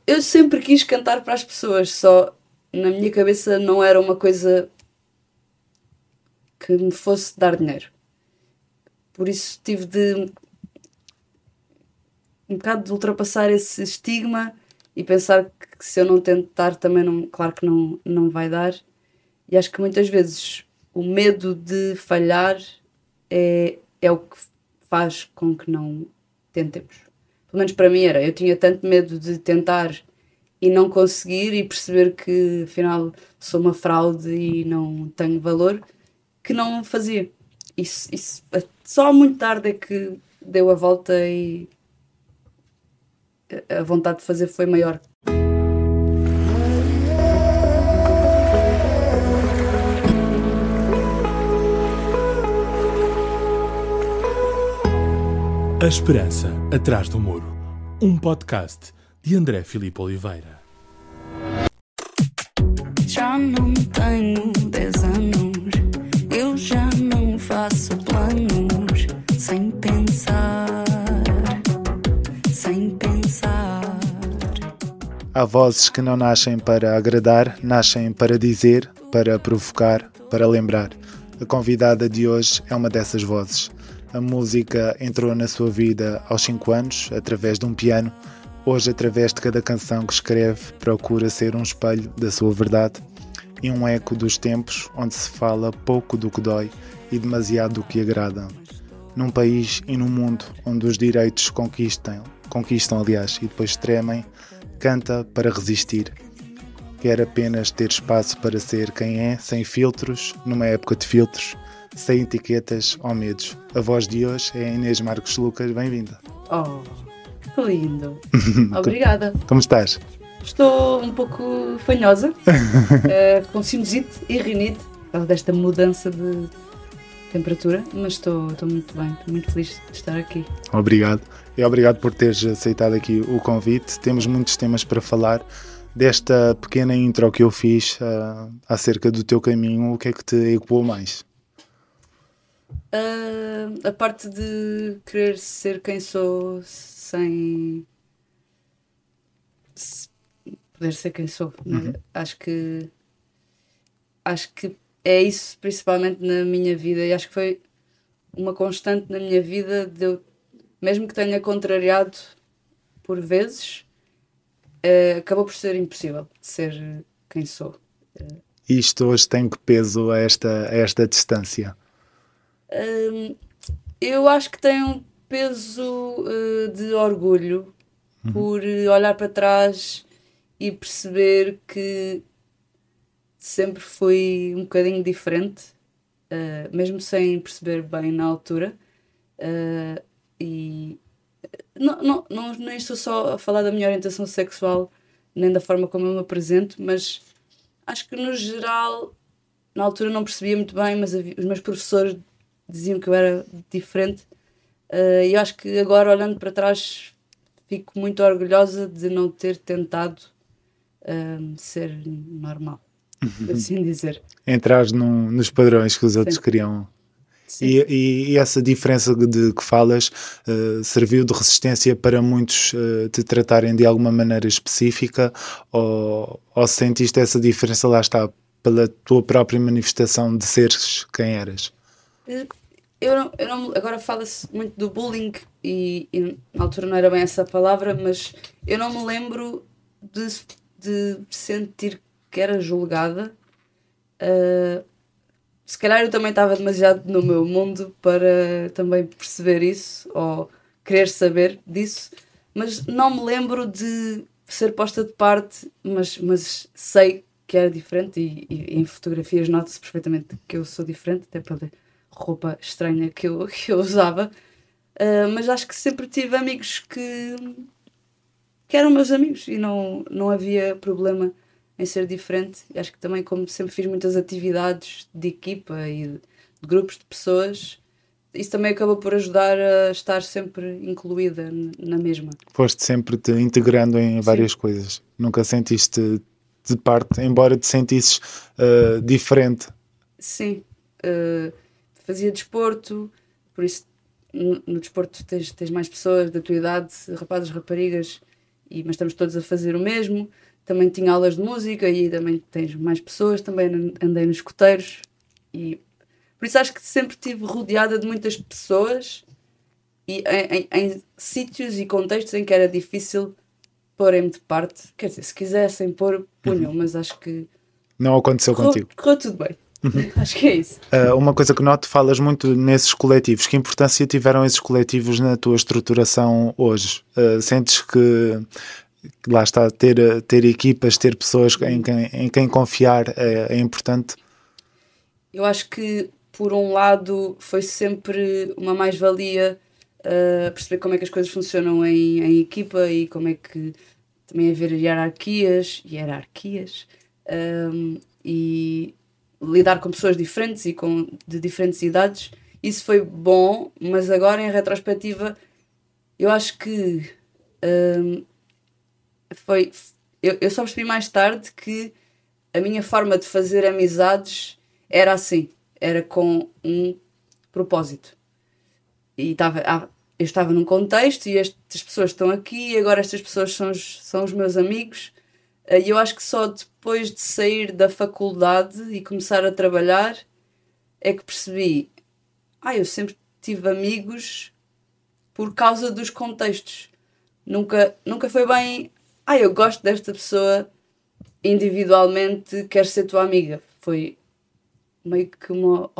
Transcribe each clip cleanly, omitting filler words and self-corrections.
Eu sempre quis cantar para as pessoas, só na minha cabeça não era uma coisa que me fosse dar dinheiro. Por isso tive de um bocado de ultrapassar esse estigma e pensar que se eu não tentar também não, claro que não vai dar. E acho que muitas vezes o medo de falhar é o que faz com que não tentemos. Pelo menos para mim era. Eu tinha tanto medo de tentar e não conseguir e perceber que afinal sou uma fraude e não tenho valor, que não fazia. Isso só muito tarde é que deu a volta e a vontade de fazer foi maior. A Esperança Atrás do Muro, um podcast de André Filipe Oliveira. Já não tenho 10 anos, eu já não faço planos sem pensar, sem pensar. Há vozes que não nascem para agradar, nascem para dizer, para provocar, para lembrar. A convidada de hoje é uma dessas vozes. A música entrou na sua vida aos 5 anos, através de um piano. Hoje, através de cada canção que escreve, procura ser um espelho da sua verdade e um eco dos tempos onde se fala pouco do que dói e demasiado do que agrada. Num país e num mundo onde os direitos conquistam, aliás, e depois tremem, canta para resistir. Quer apenas ter espaço para ser quem é, sem filtros, numa época de filtros, sem etiquetas ou medos. A voz de hoje é a Inês Marcos Lucas. Bem-vinda. Oh, que lindo. Obrigada. Como estás? Estou um pouco fanhosa, com sinusite e rinite, por causa desta mudança de temperatura, mas estou muito bem, estou muito feliz de estar aqui. Obrigado. E obrigado por teres aceitado aqui o convite. Temos muitos temas para falar. Desta pequena intro que eu fiz acerca do teu caminho, o que é que te ecoou mais? A parte de querer ser quem sou sem poder ser quem sou, né? Acho que é isso principalmente na minha vida, e acho que foi uma constante na minha vida de eu, mesmo que tenha contrariado por vezes, acabou por ser impossível ser quem sou. Isto hoje tem que peso a esta distância? Eu acho que tem um peso de orgulho por olhar para trás e perceber que sempre fui um bocadinho diferente, mesmo sem perceber bem na altura. E nem estou só a falar da minha orientação sexual, nem da forma como eu me apresento, mas acho que no geral, na altura não percebia muito bem, mas os meus professores diziam que eu era diferente. E eu acho que agora, olhando para trás, fico muito orgulhosa de não ter tentado ser normal, por assim dizer. Entrar nos padrões que os outros queriam. E essa diferença de que falas serviu de resistência para muitos te tratarem de alguma maneira específica, ou sentiste essa diferença, lá está, pela tua própria manifestação de seres quem eras? Eu não, agora fala-se muito do bullying e na altura não era bem essa palavra, mas eu não me lembro de sentir que era julgada. Se calhar eu também estava demasiado no meu mundo para também perceber isso ou querer saber disso, mas não me lembro de ser posta de parte, mas sei que era diferente e em fotografias nota-se perfeitamente que eu sou diferente, até pela roupa estranha que eu usava. Mas acho que sempre tive amigos que eram meus amigos e não havia problema em ser diferente. E acho que também, como sempre fiz muitas atividades de equipa e de grupos de pessoas, isso também acabou por ajudar a estar sempre incluída na mesma. Foste sempre te integrando em várias coisas. Nunca sentiste de parte, embora te sentisses diferente. Sim. Fazia desporto, por isso no desporto tens mais pessoas da tua idade, rapazes, raparigas, mas estamos todos a fazer o mesmo. Também tinha aulas de música e também tens mais pessoas, também andei nos escuteiros. E por isso acho que sempre estive rodeada de muitas pessoas e em sítios e contextos em que era difícil porem-me de parte. Quer dizer, se quisessem pôr, punham, mas acho que Não aconteceu contigo. correu tudo bem. Acho que é isso. Uma coisa que noto, falas muito nesses coletivos. Que importância tiveram esses coletivos na tua estruturação hoje? Sentes que lá está, ter equipas, ter pessoas em quem confiar é importante? Eu acho que, por um lado, foi sempre uma mais-valia perceber como é que as coisas funcionam em equipa e como é que também haver hierarquias e lidar com pessoas diferentes e de diferentes idades. Isso foi bom, mas agora, em retrospectiva, eu acho que eu só percebi mais tarde que a minha forma de fazer amizades era assim, era com um propósito. E eu estava num contexto e estas pessoas estão aqui e agora estas pessoas são os meus amigos. E eu acho que só depois de sair da faculdade e começar a trabalhar é que percebi, eu sempre tive amigos por causa dos contextos. Nunca foi bem, eu gosto desta pessoa individualmente, quero ser tua amiga. Foi meio que não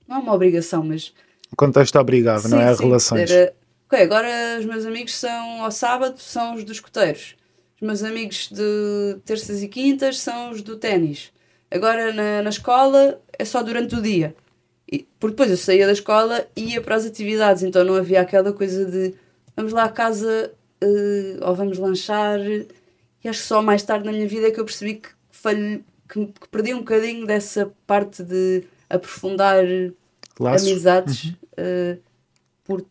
é uma obrigação, mas... O contexto obrigava, não é? Relações. Ok, agora os meus amigos são ao sábado, são os dos escuteiros. Os meus amigos de terças e quintas são os do ténis. Agora na escola é só durante o dia. Porque depois eu saía da escola e ia para as atividades, então não havia aquela coisa de vamos lá à casa ou vamos lanchar. E acho que só mais tarde na minha vida é que eu percebi que perdi um bocadinho dessa parte de aprofundar Laços. Amizades por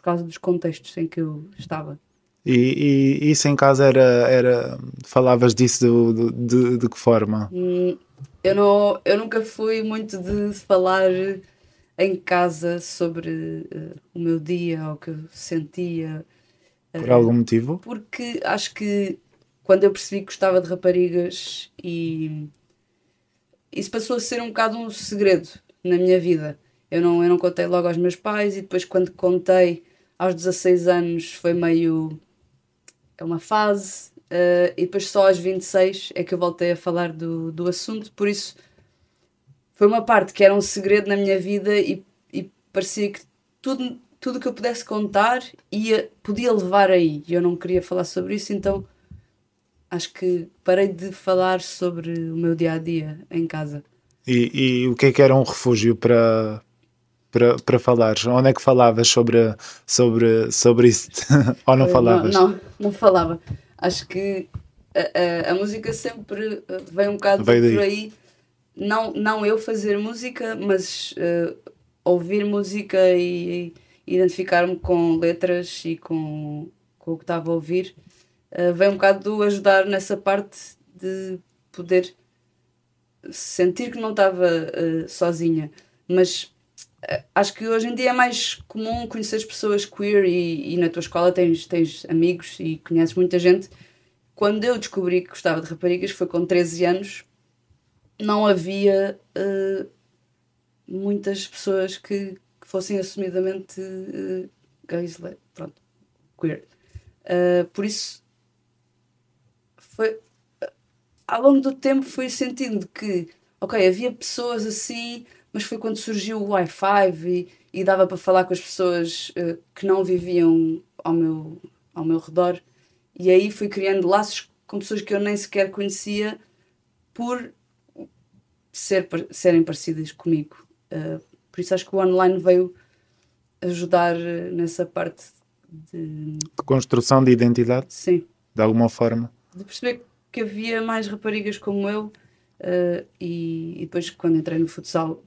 causa dos contextos em que eu estava. E isso em casa era falavas disso de que forma? Eu nunca fui muito de falar em casa sobre o meu dia ou o que eu sentia. Por algum motivo? Porque acho que quando eu percebi que gostava de raparigas e isso passou a ser um bocado um segredo na minha vida. Eu não contei logo aos meus pais e depois quando contei aos 16 anos foi meio... É uma fase e depois só aos 26 é que eu voltei a falar do assunto. Por isso foi uma parte que era um segredo na minha vida e parecia que tudo que eu pudesse contar podia levar aí. E eu não queria falar sobre isso, então acho que parei de falar sobre o meu dia-a-dia em casa. E o que é que era um refúgio para falar? Onde é que falavas sobre isso? Ou não falavas? Não falava. Acho que a música sempre veio um bocado por aí. Não eu fazer música, mas ouvir música e identificar-me com letras e com o que estava a ouvir. Veio um bocado do ajudar nessa parte de poder sentir que não estava sozinha. Mas acho que hoje em dia é mais comum conhecer as pessoas queer e na tua escola tens amigos e conheces muita gente. Quando eu descobri que gostava de raparigas foi com 13 anos. Não havia muitas pessoas que fossem assumidamente gays, pronto, queer. Por isso, ao longo do tempo fui sentindo que, ok, havia pessoas assim, mas foi quando surgiu o Wi-Fi e dava para falar com as pessoas que não viviam ao meu redor. E aí fui criando laços com pessoas que eu nem sequer conhecia por serem parecidas comigo. Por isso acho que o online veio ajudar nessa parte de construção de identidade? Sim. De alguma forma? De perceber que havia mais raparigas como eu e depois quando entrei no futsal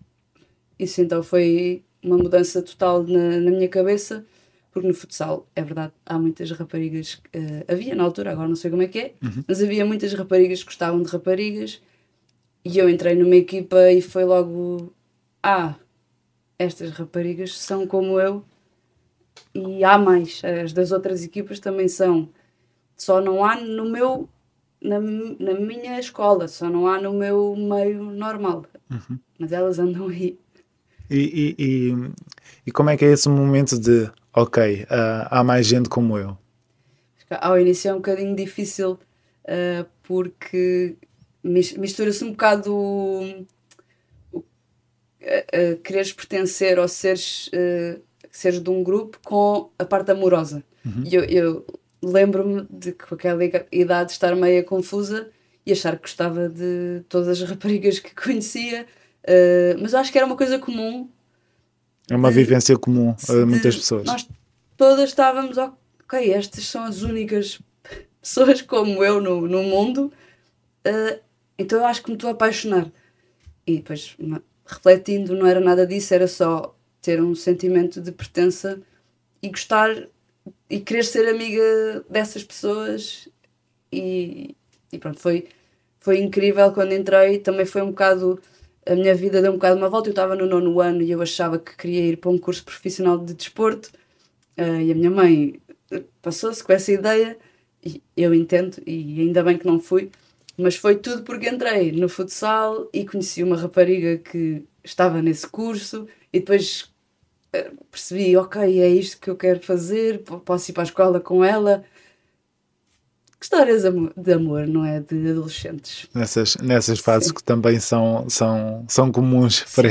isso então foi uma mudança total na minha cabeça, porque no futsal, é verdade, há muitas raparigas, havia na altura, agora não sei como é que é, mas havia muitas raparigas que gostavam de raparigas e eu entrei numa equipa e foi logo, estas raparigas são como eu e há mais, as das outras equipas também são. só não há na minha escola, só não há no meu meio normal. Mas elas andam aí. E como é que é esse momento de, ok, há mais gente como eu? Ao início é um bocadinho difícil, porque mistura-se um bocado quereres pertencer ou seres de um grupo com a parte amorosa. E eu lembro-me de que com aquela idade estar meio confusa e achar que gostava de todas as raparigas que conhecia, mas eu acho que era uma coisa comum. É uma vivência comum a muitas pessoas. Nós todas estávamos, ok, estas são as únicas pessoas como eu no mundo, então eu acho que me estou a apaixonar. E depois, refletindo, não era nada disso, era só ter um sentimento de pertença e gostar e querer ser amiga dessas pessoas. E pronto, foi incrível quando entrei. Também foi um bocado, a minha vida deu um bocado uma volta. Eu estava no 9º ano e eu achava que queria ir para um curso profissional de desporto, e a minha mãe passou-se com essa ideia, e eu entendo, e ainda bem que não fui, mas foi tudo porque entrei no futsal e conheci uma rapariga que estava nesse curso e depois percebi, ok, é isto que eu quero fazer, posso ir para a escola com ela. Que histórias de amor, não é? De adolescentes. Nessas fases que também são comuns para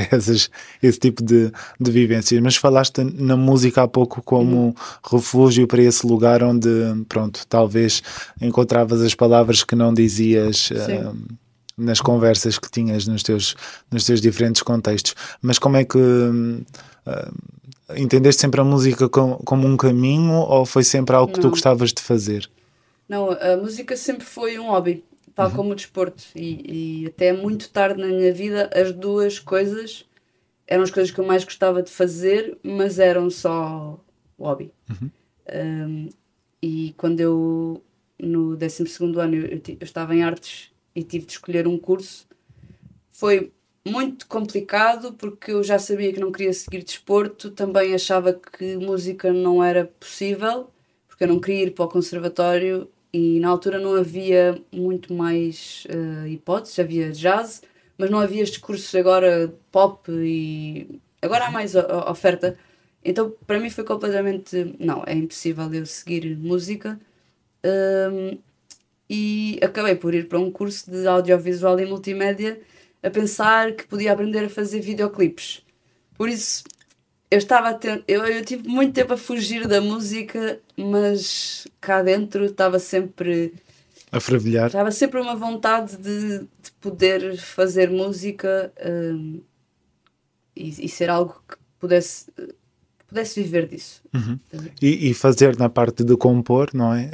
esse tipo de vivências. Mas falaste na música há pouco como refúgio para esse lugar onde, pronto, talvez encontravas as palavras que não dizias nas conversas que tinhas nos teus diferentes contextos. Mas como é que entendeste sempre a música como um caminho ou foi sempre algo que tu gostavas de fazer? Não, a música sempre foi um hobby, tal como o desporto. E até muito tarde na minha vida, as duas coisas eram as coisas que eu mais gostava de fazer, mas eram só hobby. E quando eu, no 12º ano, eu estava em artes e tive de escolher um curso, foi muito complicado porque eu já sabia que não queria seguir desporto, também achava que música não era possível, porque eu não queria ir para o conservatório. E na altura não havia muito mais hipóteses, havia jazz, mas não havia estes cursos agora pop e agora há mais oferta. Então para mim foi completamente, não, é impossível eu seguir música, e acabei por ir para um curso de audiovisual e multimédia a pensar que podia aprender a fazer videoclipes. Por isso eu tive muito tempo a fugir da música, mas cá dentro estava sempre a fervilhar. Estava sempre uma vontade de poder fazer música, e ser algo que pudesse viver disso. E fazer na parte de compor, não é?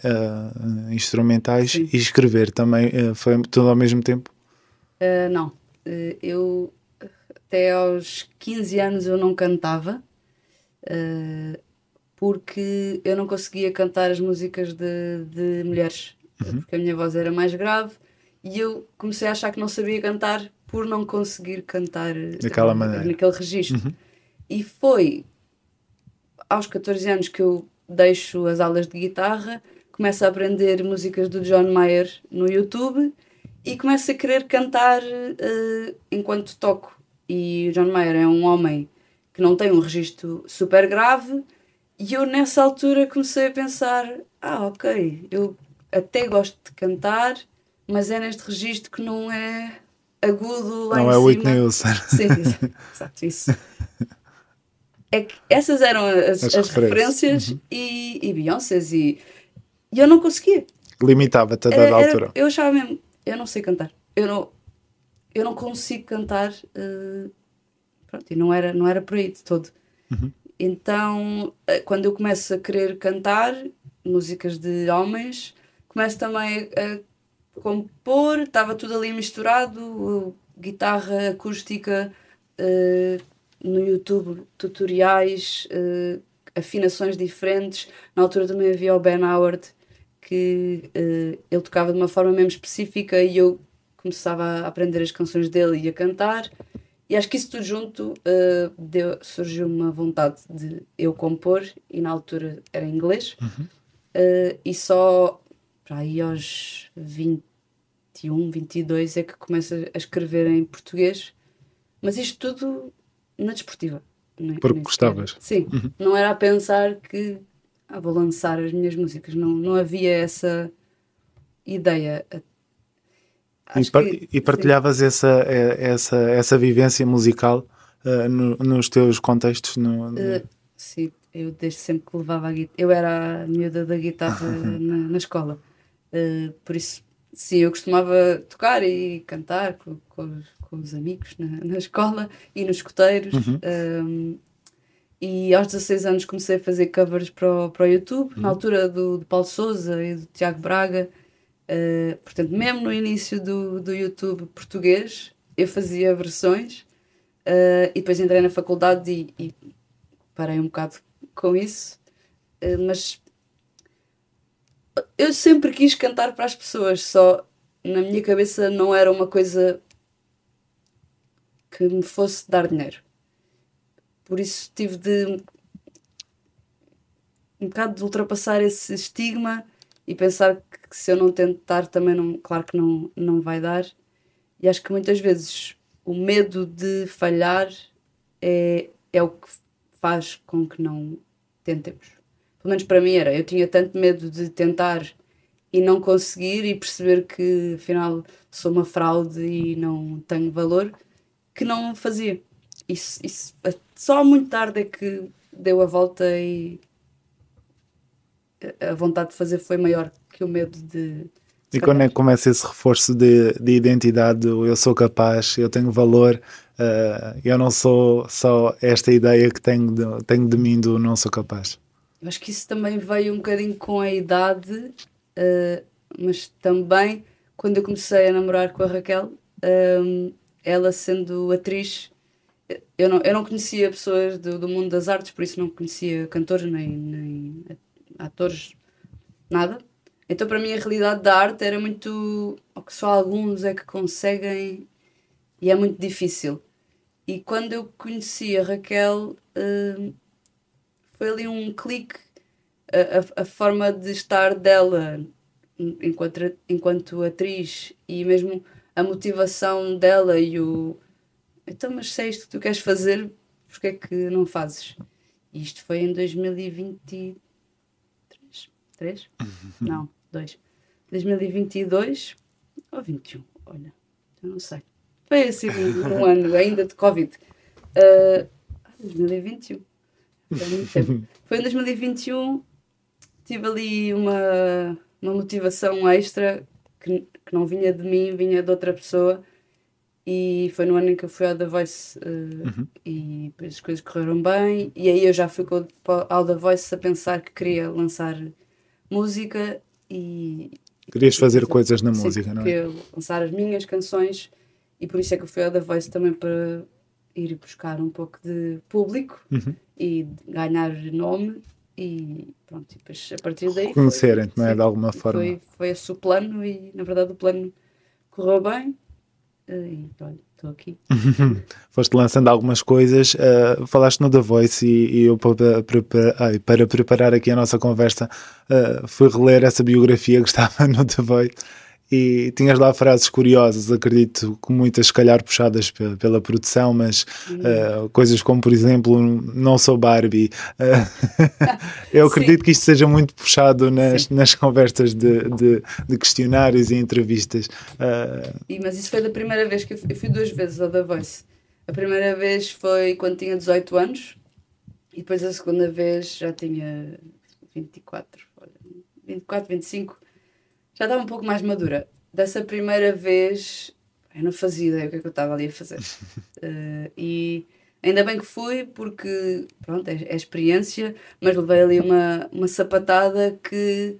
Instrumentais. Sim. E escrever também, foi tudo ao mesmo tempo? Não. Eu até aos 15 anos eu não cantava, porque eu não conseguia cantar as músicas de mulheres, porque a minha voz era mais grave e eu comecei a achar que não sabia cantar por não conseguir cantar daquela maneira, naquele registro. E foi aos 14 anos que eu deixo as aulas de guitarra, começo a aprender músicas do John Mayer no YouTube e começo a querer cantar enquanto toco. E o John Mayer é um homem que não tem um registro super grave, e eu nessa altura comecei a pensar, ok, eu até gosto de cantar, mas é neste registro que não é agudo lá não em cima. Não é Whitney Houston. Sim, exato, isso. É que essas eram as referências e Beyoncés, e eu não conseguia. Limitava-te a dada altura. Eu achava mesmo, eu não sei cantar. Eu não consigo cantar, pronto, e não era por aí de todo. Então, quando eu começo a querer cantar músicas de homens, começo também a compor, estava tudo ali misturado, guitarra acústica, no YouTube, tutoriais, afinações diferentes. Na altura também havia o Ben Howard, que ele tocava de uma forma mesmo específica e eu começava a aprender as canções dele e a cantar. E acho que isso tudo junto surgiu uma vontade de eu compor, e na altura era em inglês, e só para aí aos 21, 22 é que começo a escrever em português, mas isto tudo na desportiva. Porque gostavas. Sim, não era a pensar que vou lançar as minhas músicas, não havia essa ideia. E partilhavas essa vivência musical nos teus contextos? Sim, eu desde sempre que levava a guitarra. Eu era a miúda da guitarra na escola. Por isso, sim, eu costumava tocar e cantar com os amigos na escola e nos escuteiros. E aos 16 anos comecei a fazer covers para o YouTube, na altura do Paulo Sousa e do Tiago Braga. Portanto, mesmo no início do YouTube português, eu fazia versões. E depois entrei na faculdade e parei um bocado com isso. Mas eu sempre quis cantar para as pessoas, só na minha cabeça não era uma coisa que me fosse dar dinheiro. Por isso tive de um bocado de ultrapassar esse estigma e pensar que se eu não tentar também não, claro que não vai dar. E acho que muitas vezes o medo de falhar é o que faz com que não tentemos. Pelo menos para mim era. Eu tinha tanto medo de tentar e não conseguir e perceber que afinal sou uma fraude e não tenho valor, que não fazia. Isso, só muito tarde é que deu a volta e a vontade de fazer foi maior que o medo de e quando é que começa esse reforço de identidade, eu sou capaz, eu tenho valor, eu não sou só esta ideia que tenho de mim do não sou capaz? Eu acho que isso também veio um bocadinho com a idade, mas também quando eu comecei a namorar com a Raquel, ela sendo atriz, eu não conhecia pessoas do mundo das artes, por isso não conhecia cantores nem atores, nada. Então para mim a realidade da arte era muito... que só alguns é que conseguem e é muito difícil. E quando eu conheci a Raquel, foi ali um clique, a forma de estar dela enquanto atriz e mesmo a motivação dela e o... Então, mas se é isto que tu queres fazer, porque é que não fazes? E isto foi em 2023? 3? Não, 2. 2022 ou 21, olha, eu não sei. Foi assim um ano ainda de Covid. 2021. Foi muito tempo. Foi em 2021, tive ali uma motivação extra que não vinha de mim, vinha de outra pessoa. E foi no ano em que eu fui ao The Voice e depois as coisas correram bem. E aí eu já fui ao The Voice a pensar que queria lançar música e... Querias fazer coisas na música, não é? Queria lançar as minhas canções e por isso é que eu fui ao The Voice também para ir buscar um pouco de público e ganhar nome e pronto, e depois a partir daí... Conhecerem-te, não é? De alguma forma. Foi esse o plano e na verdade o plano correu bem. E olha, estou aqui. Foste lançando algumas coisas, falaste no The Voice e eu para preparar aqui a nossa conversa fui reler essa biografia que estava no The Voice e tinhas lá frases curiosas, acredito que muitas se calhar puxadas pela produção, mas coisas como por exemplo, não sou Barbie. Eu acredito que isto seja muito puxado nas conversas de questionários e entrevistas. Mas isso foi da primeira vez que eu fui 2 vezes ao The Voice. A primeira vez foi quando tinha 18 anos e depois a segunda vez já tinha 24, 25. Já estava um pouco mais madura. Dessa primeira vez, eu não fazia ideia o que é que eu estava ali a fazer. E ainda bem que fui, porque, pronto, é experiência, mas levei ali uma sapatada que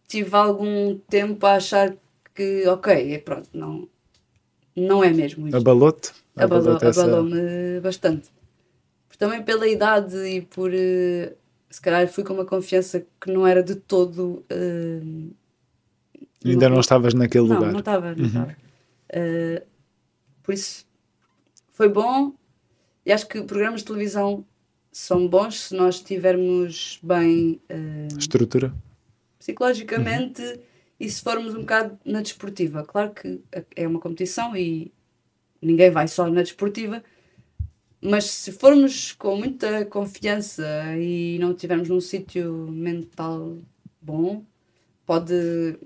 tive algum tempo a achar que, ok, pronto, não é mesmo isto. Abalou-te? Abalou-me bastante. Também pela idade e por... se calhar fui com uma confiança que não era de todo... Ainda não estavas naquele lugar. Não estava. Por isso, foi bom. E acho que programas de televisão são bons se nós tivermos bem... estrutura? psicologicamente, e se formos um bocado na desportiva. Claro que é uma competição e ninguém vai só na desportiva, mas se formos com muita confiança e não estivermos num sítio mental bom, pode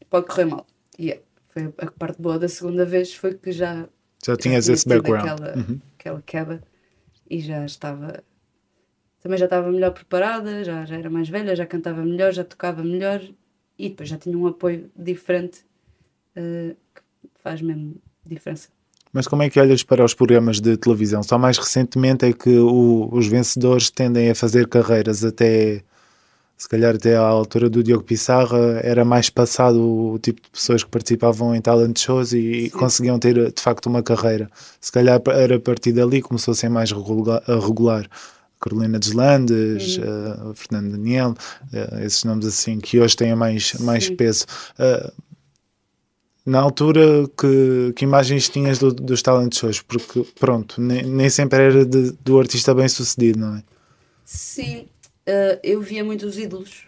correr mal. E foi a parte boa da segunda vez, foi que já tinhas tinha esse tido background. aquela queda e já estava. Também já estava melhor preparada, já era mais velha, já cantava melhor, já tocava melhor e depois já tinha um apoio diferente, que faz mesmo diferença. Mas como é que olhas para os programas de televisão? Só mais recentemente é que os vencedores tendem a fazer carreiras até, se calhar até à altura do Diogo Pissarra, era mais passado o tipo de pessoas que participavam em talent shows e conseguiam ter de facto uma carreira. Se calhar era a partir dali começou a ser mais regular. Carolina Deslandes, Fernando Daniel, esses nomes assim que hoje têm mais peso. Na altura, que imagens tinhas dos talent shows? Porque, pronto, nem sempre era do artista bem sucedido, não é? Sim, eu via muito os ídolos.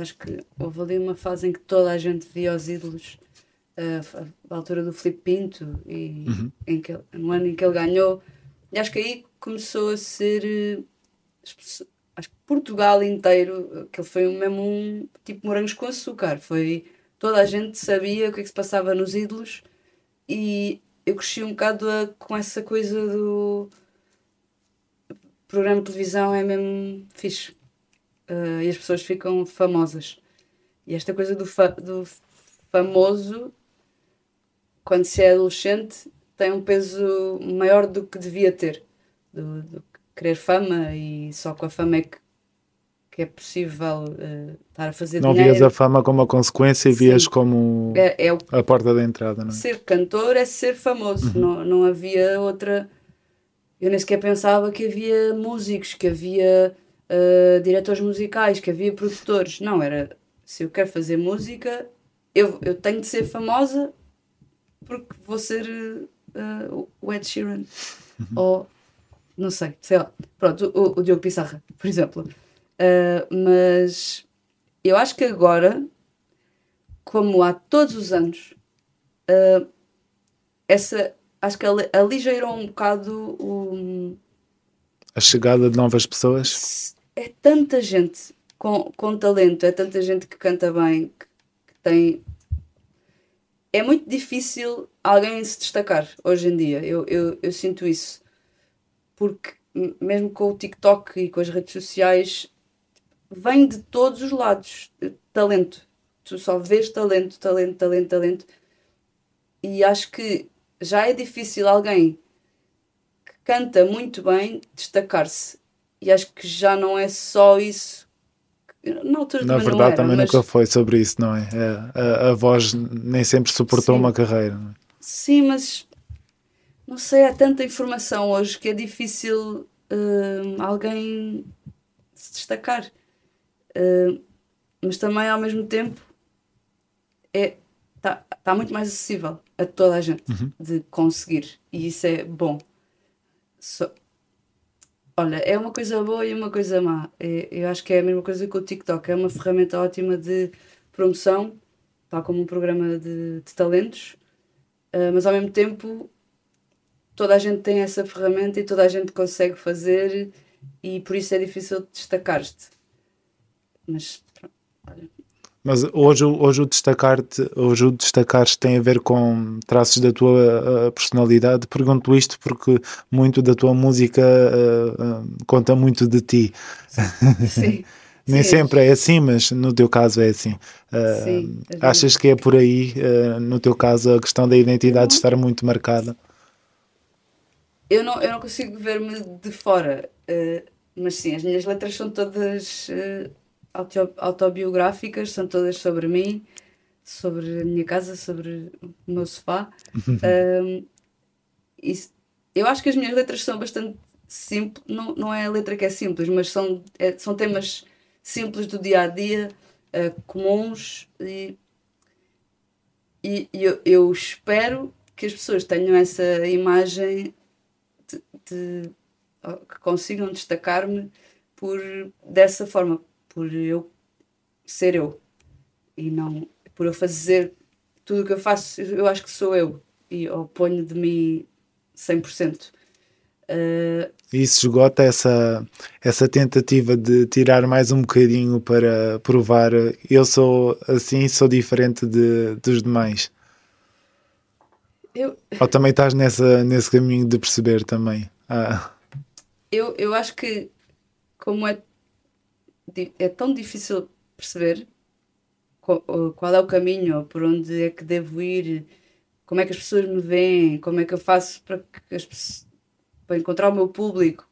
Acho que houve ali uma fase em que toda a gente via os ídolos. A altura do Filipe Pinto, e no ano em que ele ganhou. E acho que aí começou a ser... acho que Portugal inteiro, que foi mesmo um tipo morangos com açúcar. Toda a gente sabia o que é que se passava nos ídolos e eu cresci um bocado com essa coisa do programa de televisão é mesmo fixe. E as pessoas ficam famosas. E esta coisa do famoso, quando se é adolescente, tem um peso maior do que devia ter. Do querer fama, e só com a fama é que é possível estar a fazer não dinheiro. Vias a fama como uma consequência e vias como a porta da entrada, não é? Ser cantor é ser famoso, não havia outra. Eu nem sequer pensava que havia músicos, que havia diretores musicais, que havia produtores. Não, era, se eu quero fazer música, eu tenho de ser famosa porque vou ser o Ed Sheeran. Ou, não sei lá. Pronto, o Diogo Pissarra, por exemplo. Mas eu acho que agora, como há todos os anos, acho que aligeirou um bocado a chegada de novas pessoas. É tanta gente com talento, é tanta gente que canta bem, que tem... É muito difícil alguém se destacar hoje em dia. Eu sinto isso. Porque mesmo com o TikTok e com as redes sociais, vem de todos os lados. Talento. Tu só vês talento. E acho que já é difícil alguém que canta muito bem destacar-se. E acho que já não é só isso. Na altura Na verdade, também nunca foi sobre isso, não é? A voz nem sempre suportou uma carreira. Não é? Sim, mas não sei, há tanta informação hoje que é difícil alguém se destacar. Mas também, ao mesmo tempo, está muito mais acessível a toda a gente de conseguir. E isso é bom. Olha, é uma coisa boa e uma coisa má. Eu acho que é a mesma coisa que o TikTok. É uma ferramenta ótima de promoção, tal como um programa de talentos, mas ao mesmo tempo toda a gente tem essa ferramenta e toda a gente consegue fazer, e por isso é difícil destacar-te. Mas pronto, olha. Mas hoje o destacar-te tem a ver com traços da tua personalidade. Pergunto isto porque muito da tua música conta muito de ti. Sim. Nem sempre é assim, mas no teu caso é assim. Sim, achas que é por aí, no teu caso, a questão da identidade estar muito marcada? Eu não consigo ver-me de fora, mas sim, as minhas letras são todas autobiográficas, são todas sobre mim, sobre a minha casa, sobre o meu sofá. Eu acho que as minhas letras são bastante simples, não é a letra que é simples, mas são temas simples do dia a dia, comuns, e eu espero que as pessoas tenham essa imagem que consigam destacar-me dessa forma, por eu ser eu. e não por eu fazer tudo o que eu faço, eu acho que sou eu e oponho de mim 100%. E isso esgota essa tentativa de tirar mais um bocadinho para provar eu sou assim, sou diferente dos demais. Ou também estás nesse caminho de perceber também? Eu acho que como é tão difícil perceber qual é o caminho, ou por onde é que devo ir, como é que as pessoas me veem, como é que eu faço para encontrar o meu público.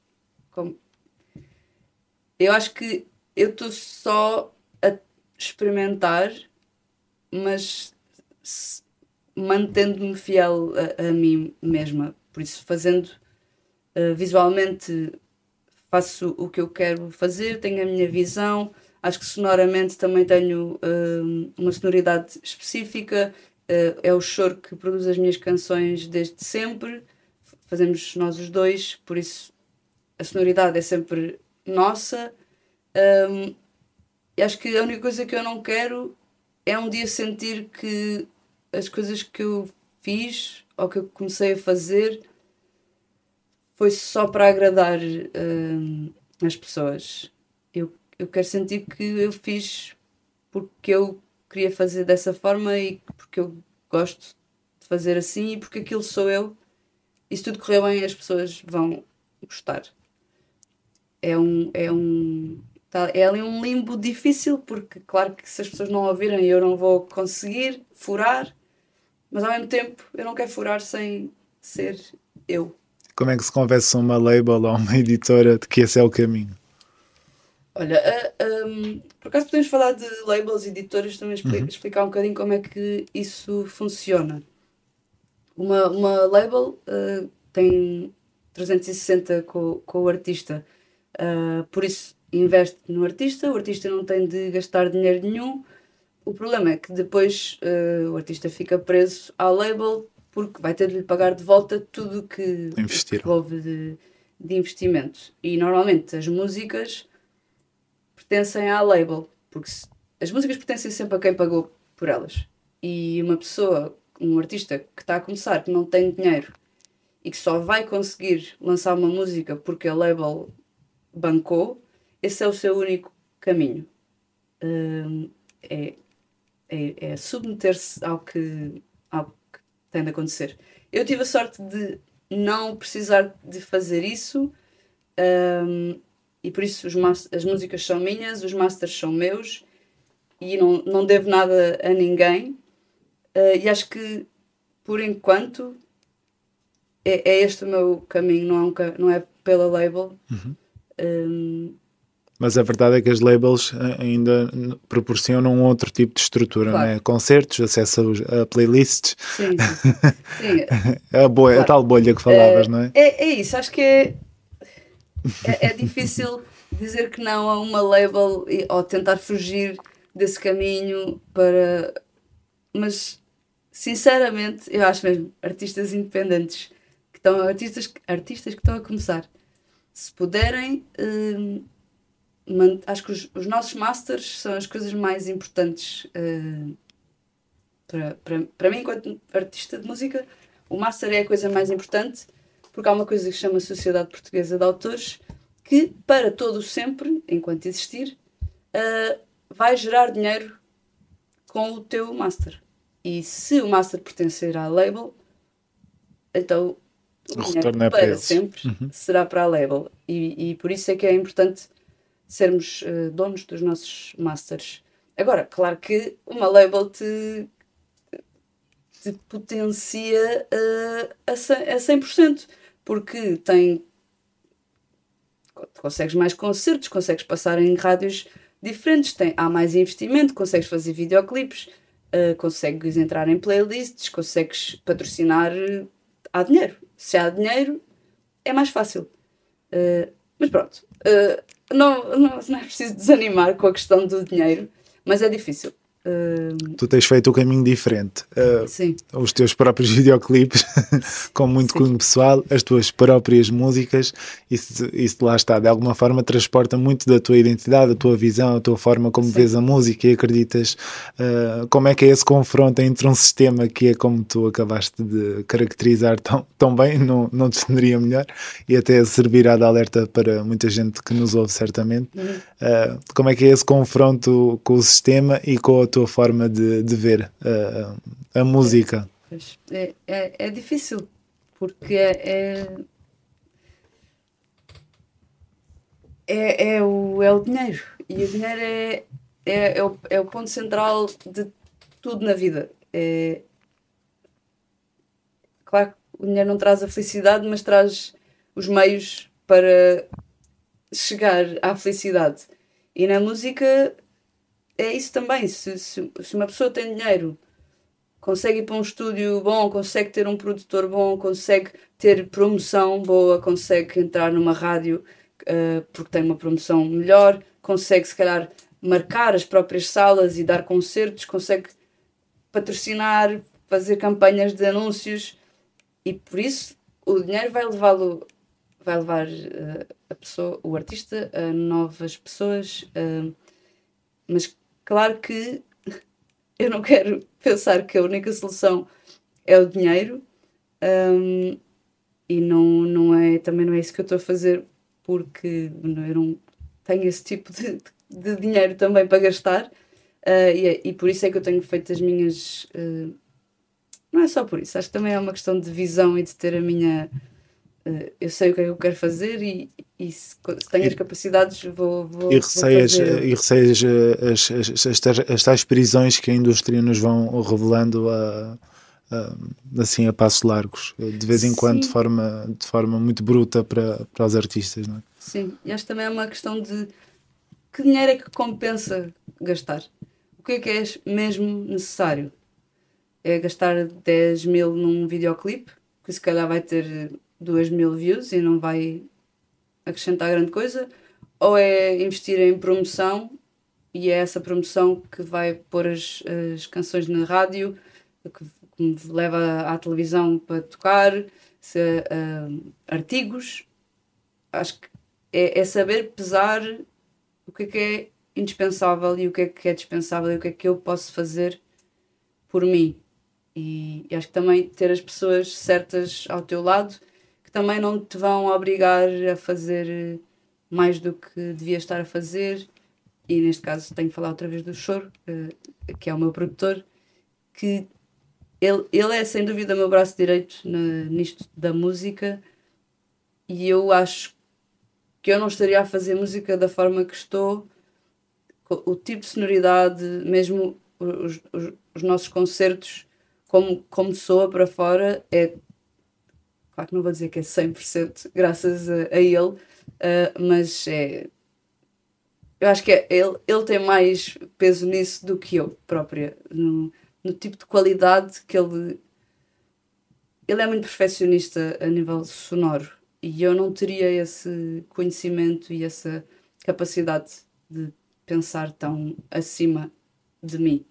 Eu acho que eu estou só a experimentar, mas mantendo-me fiel a mim mesma. Por isso, fazendo visualmente, faço o que eu quero fazer, tenho a minha visão. Acho que sonoramente também tenho uma sonoridade específica. É o Choro que produz as minhas canções desde sempre. Fazemos nós os dois, por isso a sonoridade é sempre nossa. E acho que a única coisa que eu não quero é um dia sentir que as coisas que eu fiz ou que eu comecei a fazer foi só para agradar as pessoas. Eu quero sentir que eu fiz porque eu queria fazer dessa forma e porque eu gosto de fazer assim e porque aquilo sou eu. E se tudo correr bem, as pessoas vão gostar. É ali um limbo difícil, porque claro que se as pessoas não ouvirem eu não vou conseguir furar, mas ao mesmo tempo eu não quero furar sem ser eu. Como é que se conversa uma label ou uma editora de que esse é o caminho? Olha, por acaso podemos falar de labels e editoras, também explicar um bocadinho como é que isso funciona. Uma label tem 360 com o artista, por isso investe no artista, o artista não tem de gastar dinheiro nenhum. O problema é que depois o artista fica preso à label porque vai ter de lhe pagar de volta tudo o que houve de investimento. E normalmente as músicas pertencem à label, porque as músicas pertencem sempre a quem pagou por elas. E uma pessoa, um artista que está a começar, que não tem dinheiro e que só vai conseguir lançar uma música porque a label bancou, esse é o seu único caminho. É submeter-se ao que tem de acontecer. Eu tive a sorte de não precisar de fazer isso, e por isso as músicas são minhas, os masters são meus e não devo nada a ninguém. E acho que por enquanto é este o meu caminho, não é pela label. Mas a verdade é que as labels ainda proporcionam outro tipo de estrutura, claro. Não é? Concertos, acesso a playlists. Sim. A tal bolha que falavas, não é? É isso, acho que é difícil dizer que não a uma label ou tentar fugir desse caminho mas sinceramente eu acho mesmo artistas independentes artistas que estão a começar, se puderem, acho que os nossos masters são as coisas mais importantes para mim enquanto artista de música. O master é a coisa mais importante porque há uma coisa que se chama Sociedade Portuguesa de Autores que para todo sempre, enquanto existir, vai gerar dinheiro com o teu master. E se o master pertencer à label, então o retorno é para sempre será para a label. E por isso é que é importante sermos donos dos nossos masters. Agora, claro que uma label te potencia a 100%, porque consegues mais concertos, consegues passar em rádios diferentes, há mais investimento, consegues fazer videoclipes, consegues entrar em playlists, consegues patrocinar, há dinheiro. Se há dinheiro, é mais fácil. Mas pronto, não é preciso desanimar com a questão do dinheiro, mas é difícil. Tu tens feito o caminho diferente. Sim. Os teus próprios videoclipes, com muito cunho pessoal, as tuas próprias músicas, isso lá está, de alguma forma transporta muito da tua identidade, a tua visão, a tua forma como vês a música e acreditas. Como é que é esse confronto entre um sistema que é como tu acabaste de caracterizar tão bem, não definiria melhor, e até servirá de alerta para muita gente que nos ouve certamente. Como é que é esse confronto com o sistema e com a tua forma de ver a música? É difícil, porque é o dinheiro, e o dinheiro é o ponto central de tudo na vida. Claro que o dinheiro não traz a felicidade, mas traz os meios para chegar à felicidade. E na música é isso também. Se uma pessoa tem dinheiro, consegue ir para um estúdio bom, consegue ter um produtor bom, consegue ter promoção boa, consegue entrar numa rádio porque tem uma promoção melhor, consegue se calhar marcar as próprias salas e dar concertos, consegue patrocinar, fazer campanhas de anúncios, e por isso o dinheiro vai levar a pessoa, o artista, a novas pessoas, mas claro que eu não quero pensar que a única solução é o dinheiro, e também não é isso que eu estou a fazer, porque eu não tenho esse tipo de dinheiro também para gastar, e por isso é que eu tenho feito as minhas... não é só por isso, acho que também é uma questão de visão e de ter a minha... eu sei o que é que eu quero fazer, e se tenho as capacidades vou receias, fazer. E receias as tais prisões que a indústria nos vão revelando assim a passos largos, de vez em quando, de forma muito bruta para os artistas, não é? Sim, e acho que também é uma questão de que dinheiro é que compensa gastar. O que é mesmo necessário? É gastar 10 mil num videoclipe, que se calhar vai ter 2.000 views e não vai acrescentar grande coisa, ou é investir em promoção, e é essa promoção que vai pôr as canções na rádio, que me leva à televisão para tocar, artigos. Acho que é saber pesar o que é indispensável e o que é dispensável e o que é que eu posso fazer por mim. E acho que também ter as pessoas certas ao teu lado, que também não te vão obrigar a fazer mais do que devias estar a fazer. E neste caso tenho que falar outra vez do Choro, que é o meu produtor, que ele é sem dúvida o meu braço direito nisto da música, e eu acho que eu não estaria a fazer música da forma que estou, o tipo de sonoridade, mesmo os nossos concertos, como soa para fora, claro que não vou dizer que é 100% graças a ele, mas eu acho que ele tem mais peso nisso do que eu própria, no tipo de qualidade que ele é muito perfeccionista a nível sonoro, e eu não teria esse conhecimento e essa capacidade de pensar tão acima de mim.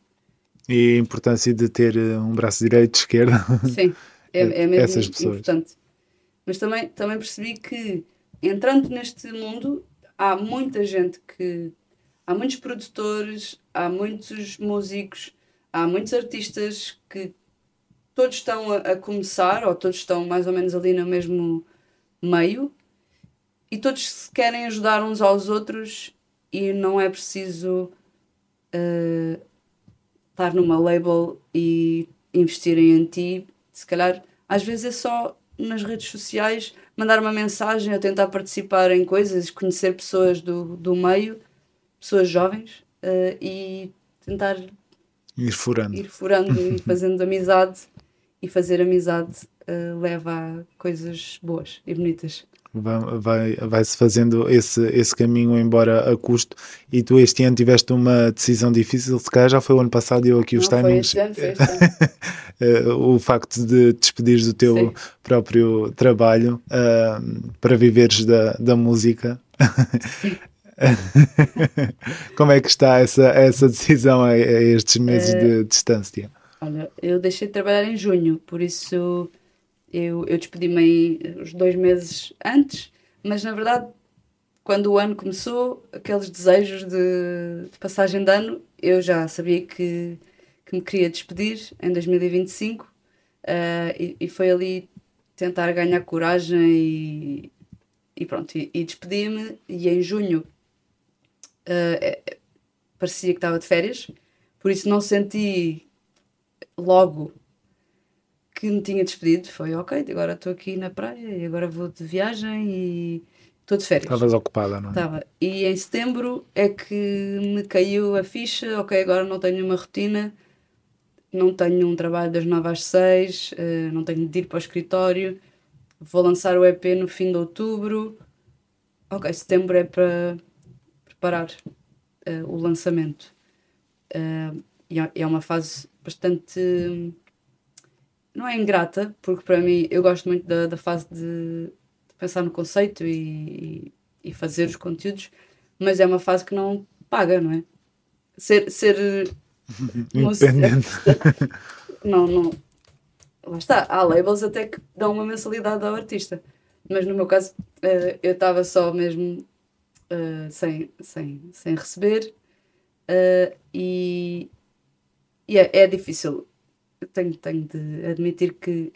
E a importância de ter um braço direito, esquerdo. Sim, é mesmo essas pessoas. importante. Mas também percebi que, entrando neste mundo, há muita gente há muitos produtores, há muitos músicos, há muitos artistas que todos estão a começar, ou todos estão mais ou menos ali no mesmo meio, e todos se querem ajudar uns aos outros, e não é preciso estar numa label e investirem em ti. Se calhar, às vezes é só nas redes sociais mandar uma mensagem, ou tentar participar em coisas, conhecer pessoas do meio, pessoas jovens, e tentar ir furando e fazendo amizade, e fazer amizade leva a coisas boas e bonitas. Vai-se fazendo esse caminho, embora a custo. E tu este ano tiveste uma decisão difícil, se calhar já foi o ano passado, e eu aqui os timings. Foi este ano. O facto de despedires do teu próprio trabalho para viveres da música. Como é que está essa decisão a estes meses de distância? Olha, eu deixei de trabalhar em junho, por isso eu despedi-me aí uns 2 meses antes, mas na verdade, quando o ano começou, aqueles desejos de passagem de ano, eu já sabia que me queria despedir em 2025, e foi ali tentar ganhar coragem e pronto, e despedi-me, e em junho parecia que estava de férias, por isso não senti logo que me tinha despedido. Foi ok, agora estou aqui na praia e agora vou de viagem e estou de férias. Estavas ocupada, não é? Estava. E em setembro é que me caiu a ficha, ok, agora não tenho uma rotina, não tenho um trabalho das 9 às 6, não tenho de ir para o escritório, vou lançar o EP no fim de outubro. Ok, setembro é para preparar o lançamento. E é uma fase bastante... Não é ingrata, porque para mim eu gosto muito da fase de pensar no conceito e fazer os conteúdos, mas é uma fase que não paga, não é? Ser Independente. não. Lá está, há labels até que dão uma mensalidade ao artista, mas no meu caso eu estava só mesmo sem receber, e é difícil. Eu tenho de admitir que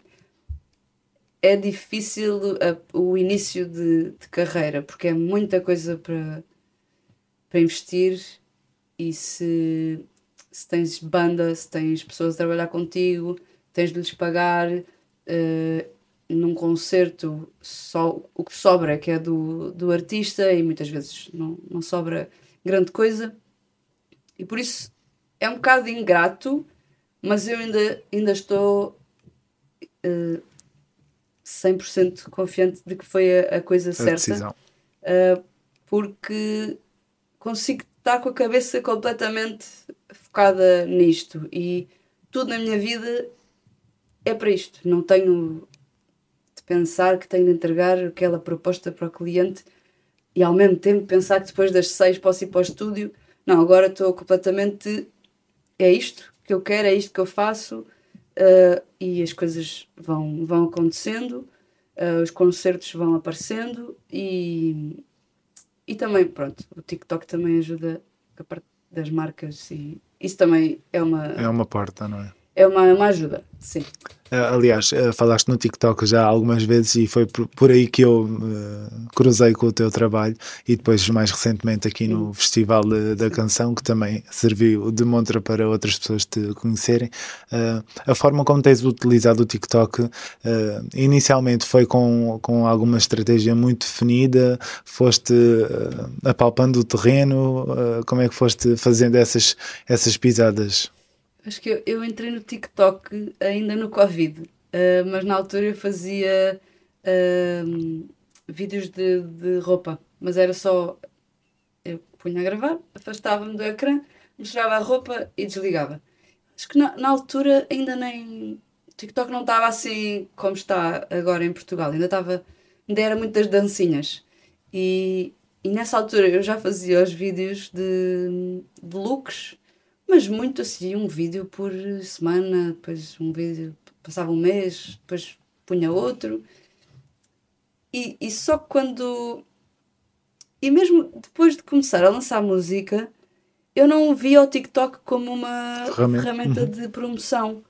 é difícil o início de carreira, porque é muita coisa para investir, e se tens banda, se tens pessoas a trabalhar contigo, tens de lhes pagar. Num concerto só o que sobra que é do artista, e muitas vezes não sobra grande coisa, e por isso é um bocado ingrato, mas eu ainda estou 100% confiante de que foi a coisa certa, Decisão. porque consigo estar com a cabeça completamente focada nisto, e tudo na minha vida é para isto. Não tenho de pensar que tenho de entregar aquela proposta para o cliente e ao mesmo tempo pensar que depois das 6 posso ir para o estúdio. Não, agora estou completamente... É isto que eu quero, é isto que eu faço, e as coisas vão acontecendo, os concertos vão aparecendo, e também, pronto, o TikTok também ajuda a parte das marcas, e isso também é uma porta, não é? É uma ajuda, sim. Aliás, falaste no TikTok já algumas vezes e foi por aí que eu cruzei com o teu trabalho, e depois mais recentemente aqui no Festival da Canção, que também serviu de montra para outras pessoas te conhecerem. A forma como tens utilizado o TikTok inicialmente foi com alguma estratégia muito definida? Foste apalpando o terreno? Como é que foste fazendo essas pisadas? Acho que eu entrei no TikTok ainda no Covid, mas na altura eu fazia vídeos de roupa, mas era só... Eu punha a gravar, afastava-me do ecrã, mostrava a roupa e desligava. Acho que na altura ainda nem... O TikTok não estava assim como está agora em Portugal, ainda era muito das dancinhas. E nessa altura eu já fazia os vídeos de looks, mas muito assim, um vídeo por semana, depois um vídeo, passava um mês, depois punha outro. E só quando... E mesmo depois de começar a lançar música, eu não via o TikTok como uma ferramenta de promoção.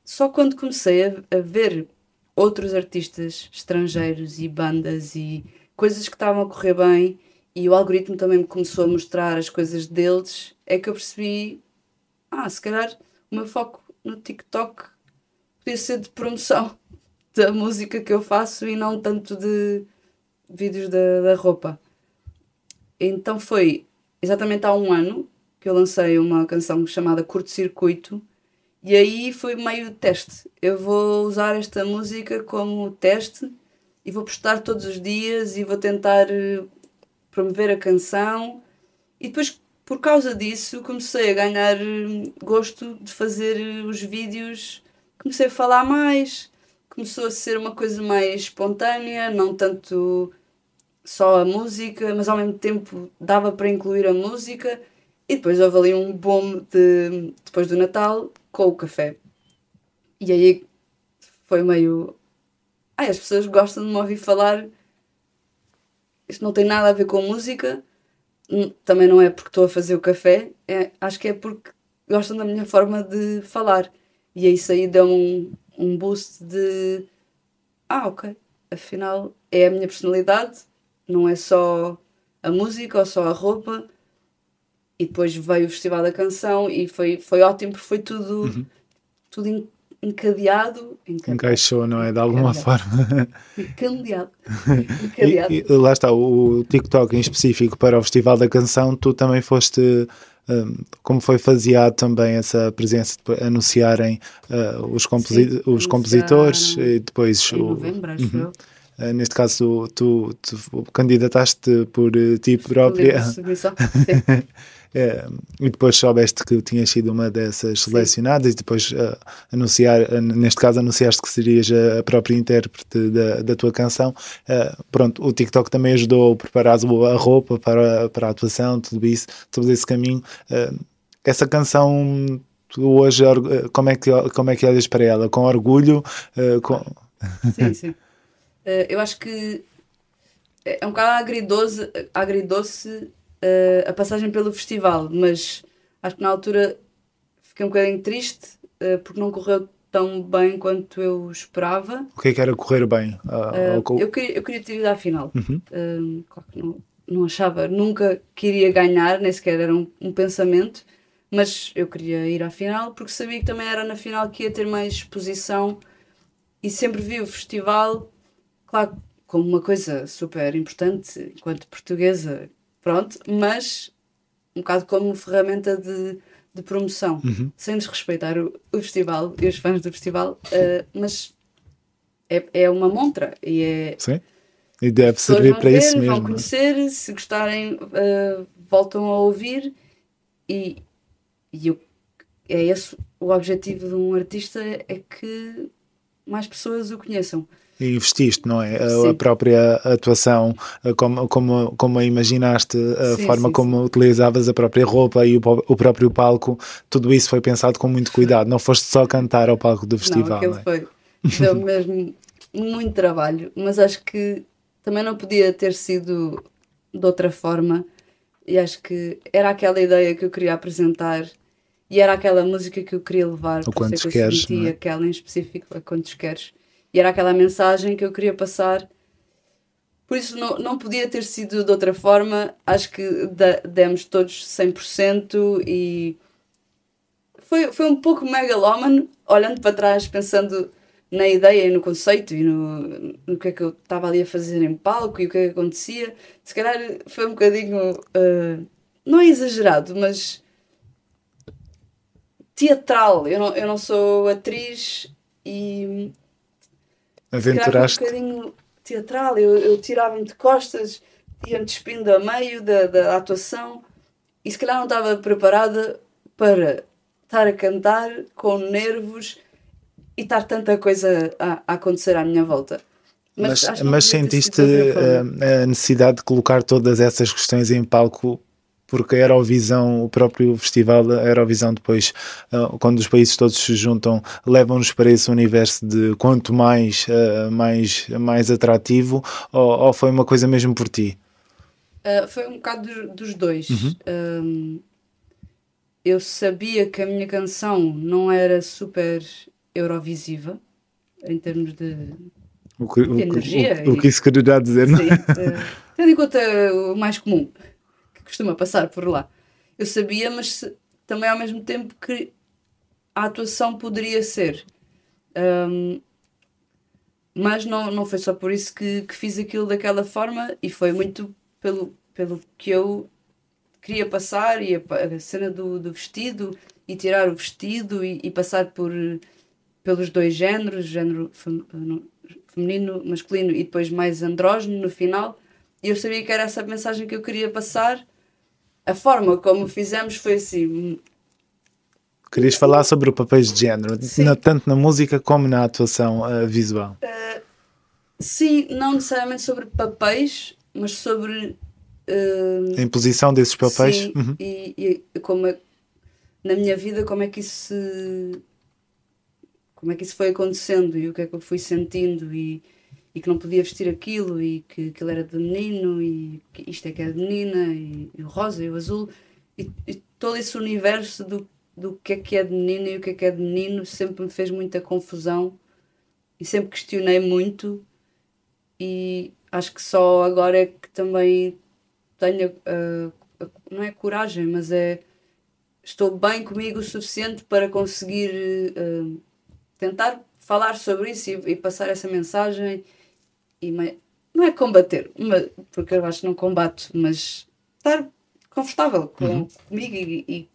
Só quando comecei a ver outros artistas estrangeiros e bandas e coisas que estavam a correr bem, e o algoritmo também me começou a mostrar as coisas deles, é que eu percebi... se calhar o meu foco no TikTok podia ser de promoção da música que eu faço e não tanto de vídeos da roupa. Então foi exatamente há um ano que eu lancei uma canção chamada Curto Circuito, e aí foi meio teste. Eu vou usar esta música como teste e vou postar todos os dias e vou tentar promover a canção, e depois, por causa disso, comecei a ganhar gosto de fazer os vídeos, comecei a falar mais, começou a ser uma coisa mais espontânea, não tanto só a música, mas ao mesmo tempo dava para incluir a música, e depois houve ali um boom depois do Natal com o café. E aí foi meio... as pessoas gostam de me ouvir falar, isto não tem nada a ver com música, também não é porque estou a fazer o café, acho que é porque gostam da minha forma de falar. E isso aí deu-me um boost de... ok, afinal é a minha personalidade, não é só a música ou só a roupa. E depois veio o Festival da Canção e foi ótimo, porque foi tudo encadeado. Encaixou, não é? De alguma forma. Encadeado. E lá está, o TikTok em específico para o Festival da Canção, tu também foste, como foi faseado também essa presença de anunciarem os compositores e depois... Em novembro, acho eu. Neste caso, tu candidataste por ti própria. E depois soubeste que tinhas sido uma dessas selecionadas e depois neste caso anunciaste que serias a própria intérprete da tua canção. Pronto, o TikTok também ajudou a preparar a roupa para a atuação, tudo isso, todo esse caminho. Essa canção, tu hoje, como é que olhas para ela? Com orgulho? Sim. Eu acho que é um bocado agridoce a passagem pelo festival, mas acho que na altura fiquei um bocadinho triste porque não correu tão bem quanto eu esperava. O que é que era correr bem? Eu queria ter ido à final. Claro que não achava, nunca queria ganhar, nem sequer era um pensamento, mas eu queria ir à final porque sabia que também era na final que ia ter mais exposição e sempre vi o festival, claro, como uma coisa super importante enquanto portuguesa, pronto, mas um bocado como ferramenta de promoção, sem desrespeitar o festival e os fãs do festival, mas é uma montra e é... Sim, e deve servir para isso mesmo. Vão conhecer, se gostarem voltam a ouvir e é esse o objetivo de um artista, é que mais pessoas o conheçam. E investiste, não é? Sim. A própria atuação, como a imaginaste, a forma como utilizavas a própria roupa e o próprio palco, tudo isso foi pensado com muito cuidado. Não foste só cantar ao palco do festival. Não, aquilo deu mesmo muito trabalho, mas acho que também não podia ter sido de outra forma, e acho que era aquela ideia que eu queria apresentar e era aquela música que eu queria levar, o por Quantos isso é que eu Queres, senti não é? aquela em específico, a Quantos Queres. E era aquela mensagem que eu queria passar. Por isso não podia ter sido de outra forma. Acho que demos todos 100% e foi um pouco megalómano, olhando para trás, pensando na ideia e no conceito e no que é que eu estava ali a fazer em palco e o que é que acontecia. Se calhar foi um bocadinho, não é exagerado, mas teatral. Eu não sou atriz e... Aventuraste. Um bocadinho teatral, eu tirava-me de costas, ia-me despindo a meio da atuação e se calhar não estava preparada para estar a cantar com nervos e estar tanta coisa a acontecer à minha volta. Mas sentiste a necessidade de colocar todas essas questões em palco, porque a Eurovisão, o próprio festival, a Eurovisão depois, quando os países todos se juntam, levam-nos para esse universo de quanto mais atrativo, ou foi uma coisa mesmo por ti? Foi um bocado dos dois. Eu sabia que a minha canção não era super eurovisiva, em termos de energia. O que isso queria dizer, não é? Sim, tendo em conta o mais comum costuma passar por lá. Eu sabia, mas também ao mesmo tempo que a atuação poderia ser. Mas não foi só por isso que fiz aquilo daquela forma, e foi muito pelo que eu queria passar, e a cena do vestido, e tirar o vestido e passar pelos dois géneros, género feminino, masculino e depois mais andrógeno no final, e eu sabia que era essa a mensagem que eu queria passar. A forma como fizemos foi assim... Querias falar sobre o papéis de género, tanto na música como na atuação visual? Sim, não necessariamente sobre papéis, mas sobre A imposição desses papéis. sim, e como é, na minha vida como é que isso foi acontecendo e o que é que eu fui sentindo e que não podia vestir aquilo e que aquilo era de menino e que isto é que é de menina e o rosa e o azul e todo esse universo do que é de menina e o que é de menino sempre me fez muita confusão e sempre questionei muito e acho que só agora é que também tenho não é coragem, mas estou bem comigo o suficiente para conseguir tentar falar sobre isso e passar essa mensagem e não é combater, porque eu acho que não combato, mas estar confortável comigo e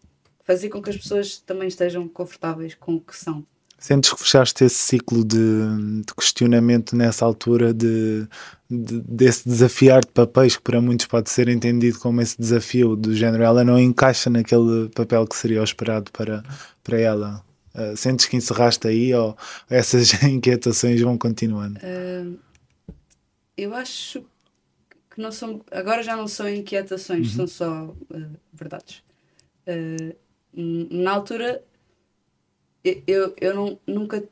fazer com que as pessoas também estejam confortáveis com o que são. Sentes que fechaste esse ciclo de questionamento nessa altura desse desafiar de papéis que para muitos pode ser entendido como esse desafio do género, ela não encaixa naquele papel que seria o esperado para ela? Sentes que encerraste aí ou essas inquietações vão continuando? Eu acho que não são, agora já não são inquietações, são só verdades. Na altura eu nunca.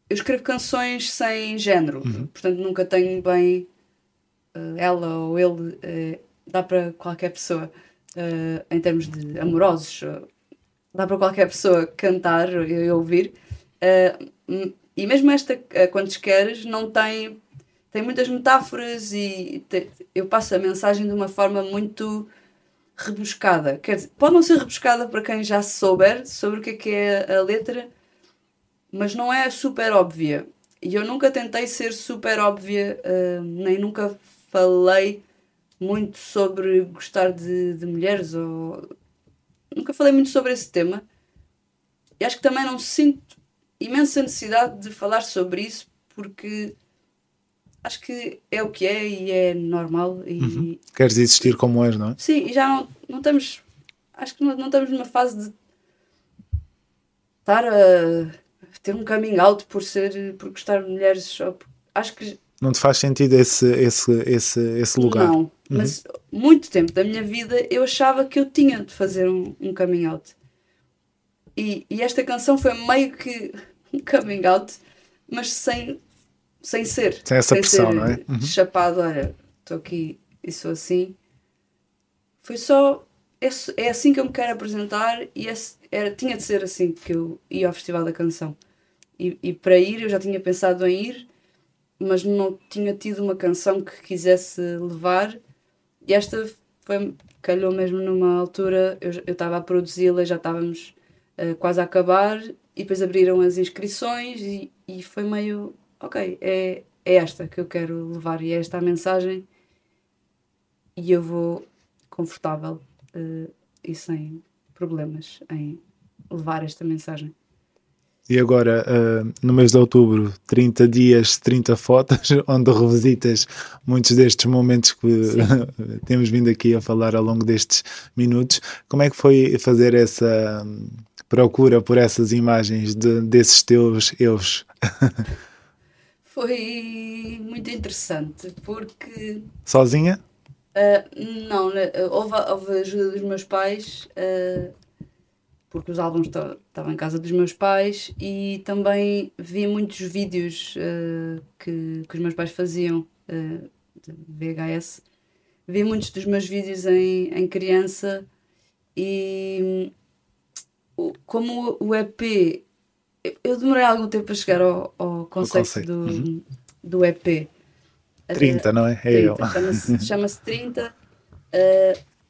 Eu escrevo canções sem género, portanto nunca tenho bem ela ou ele, dá para qualquer pessoa, em termos de amorosos, dá para qualquer pessoa cantar e ouvir. E mesmo esta, Quantos Queres, não tem muitas metáforas e eu passo a mensagem de uma forma muito rebuscada. Quer dizer, pode não ser rebuscada para quem já souber sobre o que é a letra, mas não é super óbvia. E eu nunca tentei ser super óbvia, nem nunca falei muito sobre gostar de mulheres, ou nunca falei muito sobre esse tema. E acho que também não sinto imensa necessidade de falar sobre isso, porque acho que é o que é e é normal. E, Queres existir como és, não é? sim, e já não estamos. Acho que não estamos numa fase de estar a ter um coming out por gostar de mulheres. Acho que. Não te faz sentido esse lugar? Não, mas muito tempo da minha vida eu achava que eu tinha de fazer um coming out. E esta canção foi meio que um coming out, mas sem ser. Sem essa pressão, ser não é? Chapado, olha, estou aqui e sou assim. Foi só. É assim que eu me quero apresentar e tinha de ser assim que eu ia ao Festival da Canção. E para ir, eu já tinha pensado em ir, mas não tinha tido uma canção que quisesse levar. E esta calhou mesmo numa altura, eu estava a produzi-la, já estávamos quase a acabar, e depois abriram as inscrições e foi meio, ok, é esta que eu quero levar e é esta a mensagem e eu vou confortável e sem problemas em levar esta mensagem. E agora, no mês de outubro, 30 dias, 30 fotos, onde revisitas muitos destes momentos que temos vindo aqui a falar ao longo destes minutos. Como é que foi fazer essa procura por essas imagens desses teus eus? Foi muito interessante, porque... Sozinha? Não, houve a ajuda dos meus pais, porque os álbuns estavam em casa dos meus pais, e também vi muitos vídeos que os meus pais faziam de VHS. Vi muitos dos meus vídeos em criança e como o EP, eu demorei algum tempo a chegar ao conceito do EP. 30, não é? 30, chama-se 30.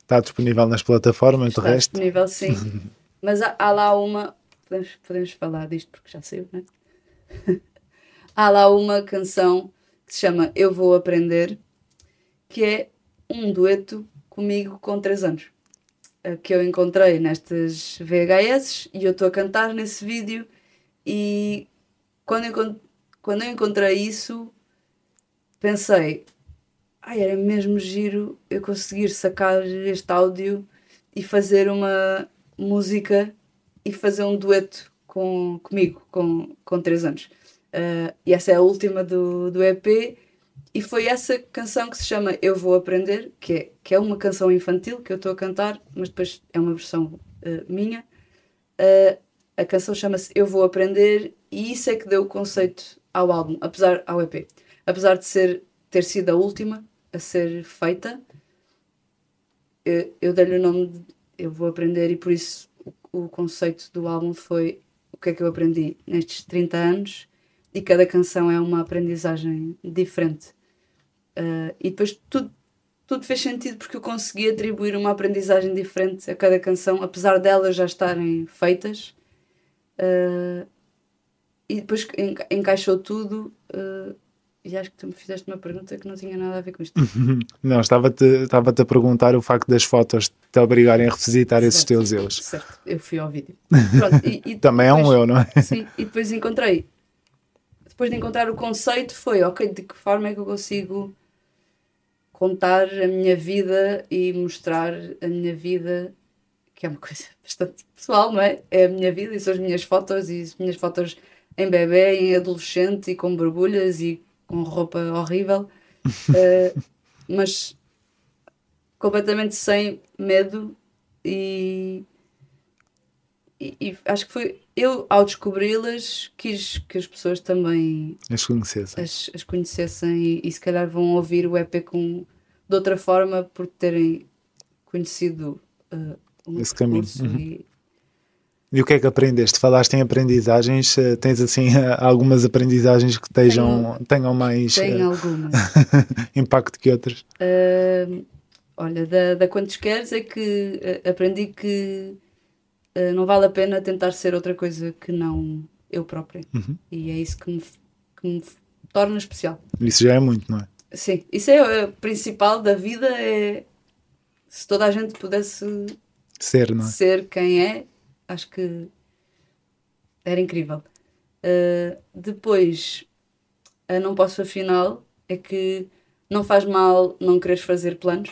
Está disponível nas plataformas, Está do resto? disponível, sim. Mas há lá uma... Podemos falar disto porque já saiu, não é? Há lá uma canção que se chama Eu Vou Aprender, que é um dueto comigo com 3 anos. Que eu encontrei nestas VHS e eu estou a cantar nesse vídeo e quando eu encontrei isso pensei, era mesmo giro eu conseguir sacar este áudio e fazer uma música e fazer um dueto comigo com 3 anos. E essa é a última do EP E foi essa canção que se chama Eu Vou Aprender, que é uma canção infantil que eu estou a cantar, mas depois é uma versão minha. A canção chama-se Eu Vou Aprender e isso é que deu o conceito ao álbum, ao EP. Apesar de ter sido a última a ser feita, eu dei-lhe o nome de Eu Vou Aprender e por isso o conceito do álbum foi o que é que eu aprendi nestes 30 anos e cada canção é uma aprendizagem diferente. E depois tudo fez sentido porque eu consegui atribuir uma aprendizagem diferente a cada canção, apesar delas já estarem feitas. E depois encaixou tudo. E acho que tu me fizeste uma pergunta que não tinha nada a ver com isto. Não, estava-te a perguntar o facto das fotos te obrigarem a revisitar esses teus eus. Certo, eu fui ao vídeo. Pronto, Também depois, é um eu, não é? Sim, e depois encontrei. Depois de encontrar o conceito foi, ok, de que forma é que eu consigo contar a minha vida e mostrar a minha vida, que é uma coisa bastante pessoal, não é? É a minha vida e são as minhas fotos e as minhas fotos em bebê, em adolescente e com borbulhas e com roupa horrível, mas completamente sem medo e acho que foi eu, ao descobri-las, quis que as pessoas também as conhecessem e se calhar vão ouvir o EP de outra forma por terem conhecido o esse caminho. Uhum. E o que é que aprendeste? Falaste em aprendizagens, tens assim algumas aprendizagens que tenham mais impacto que outras? Olha, da Quantos Queres é que aprendi que não vale a pena tentar ser outra coisa que não eu própria. E é isso que me torna especial. Isso já é muito, não é? Sim, isso é o principal da vida, se toda a gente pudesse ser, não é? Ser quem é, acho que era incrível. Depois, não posso afinal, é que não faz mal não quereres fazer planos